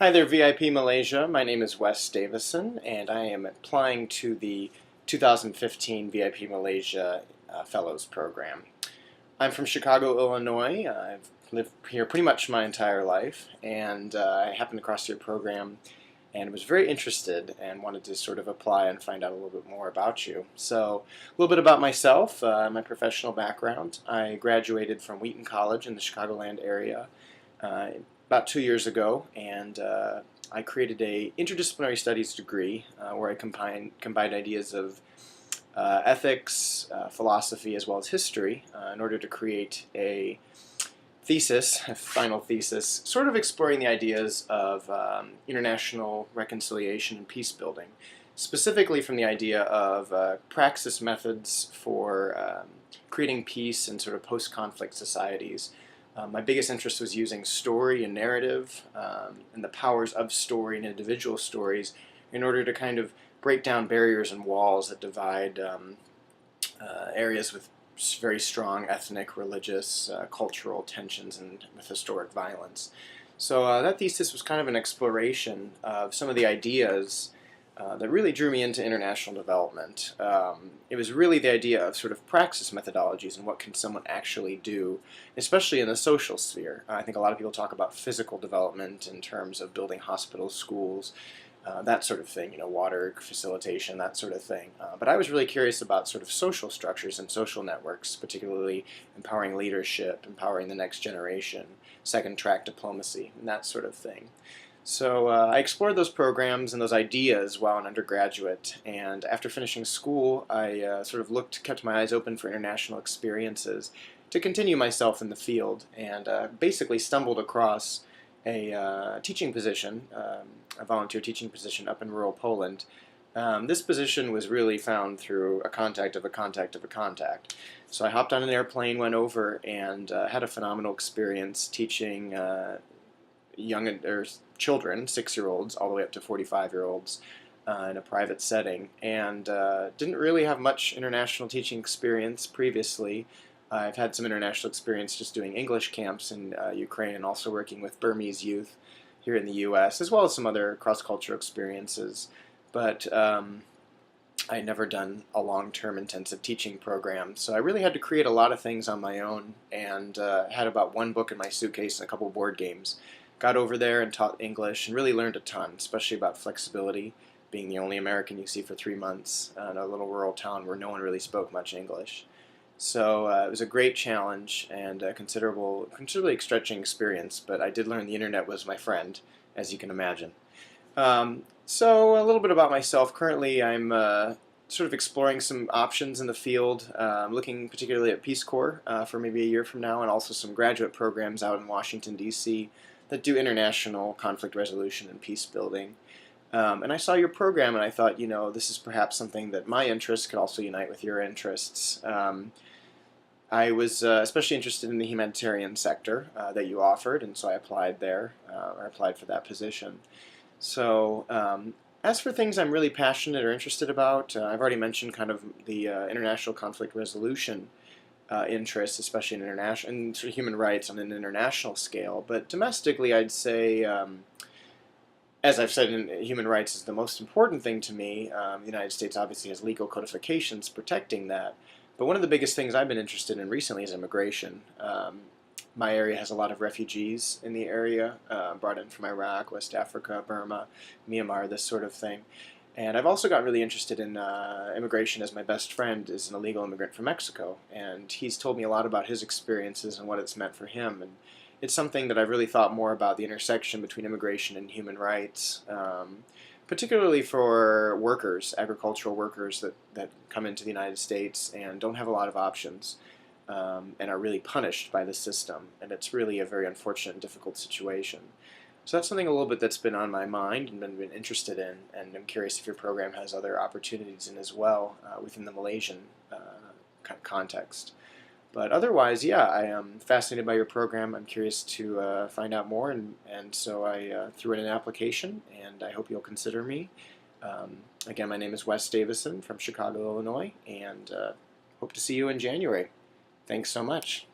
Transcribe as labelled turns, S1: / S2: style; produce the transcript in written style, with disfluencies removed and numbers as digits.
S1: Hi there, V.I.P. Malaysia. My name is Wes Davison, and I am applying to the 2015 V.I.P. Malaysia Fellows Program. I'm from Chicago, Illinois. I've lived here pretty much my entire life, and I happened across your program and was very interested and wanted to sort of apply and find out a little bit more about you. So, a little bit about myself, my professional background. I graduated from Wheaton College in the Chicagoland area about 2 years ago, and I created a interdisciplinary studies degree where I combined ideas of ethics, philosophy, as well as history in order to create a thesis, a final thesis, sort of exploring the ideas of international reconciliation and peace building, specifically from the idea of praxis methods for creating peace in sort of post-conflict societies. My biggest interest was using story and narrative and the powers of story and individual stories in order to kind of break down barriers and walls that divide areas with very strong ethnic, religious, cultural tensions and with historic violence. So that thesis was kind of an exploration of some of the ideas that really drew me into international development. It was really the idea of sort of praxis methodologies and what can someone actually do, especially in the social sphere. I think a lot of people talk about physical development in terms of building hospitals, schools, that sort of thing, water facilitation, that sort of thing. But I was really curious about sort of social structures and social networks, particularly empowering leadership, empowering the next generation, second track diplomacy, and that sort of thing. So I explored those programs and those ideas while an undergraduate, and after finishing school, I sort of kept my eyes open for international experiences to continue myself in the field, and basically stumbled across a teaching position, a volunteer teaching position up in rural Poland. This position was really found through a contact of a contact of a contact. So I hopped on an airplane, went over, and had a phenomenal experience teaching children, 6-year-olds, all the way up to 45-year-olds in a private setting, and didn't really have much international teaching experience previously. I've had some international experience just doing English camps in Ukraine and also working with Burmese youth here in the U.S., as well as some other cross-cultural experiences. But I had never done a long-term intensive teaching program, so I really had to create a lot of things on my own, and had about one book in my suitcase and a couple board games. Got over there and taught English and really learned a ton, especially about flexibility, being the only American you see for 3 months in a little rural town where no one really spoke much English. So it was a great challenge and a considerably stretching experience, but I did learn the internet was my friend, as you can imagine. So a little bit about myself. Currently I'm sort of exploring some options in the field, looking particularly at Peace Corps for maybe a year from now, and also some graduate programs out in Washington, D.C. that do international conflict resolution and peace building. And I saw your program and I thought, this is perhaps something that my interests could also unite with your interests. I was especially interested in the humanitarian sector that you offered, and so I applied there, or applied for that position. So as for things I'm really passionate or interested about, I've already mentioned kind of the international conflict resolution interests, especially in international and sort of human rights on an international scale. But domestically, I'd say, as I've said, human rights is the most important thing to me. The United States obviously has legal codifications protecting that. But one of the biggest things I've been interested in recently is immigration. My area has a lot of refugees in the area, brought in from Iraq, West Africa, Burma, Myanmar, this sort of thing. And I've also got really interested in immigration, as my best friend is an illegal immigrant from Mexico, and he's told me a lot about his experiences and what it's meant for him. And it's something that I've really thought more about, the intersection between immigration and human rights, particularly for workers, agricultural workers that come into the United States and don't have a lot of options, and are really punished by the system. And it's really a very unfortunate and difficult situation. So that's something a little bit that's been on my mind and been interested in, and I'm curious if your program has other opportunities in as well within the Malaysian context. But otherwise, yeah, I am fascinated by your program. I'm curious to find out more, and so I threw in an application, and I hope you'll consider me. Again, my name is Wes Davison from Chicago, Illinois, and hope to see you in January. Thanks so much.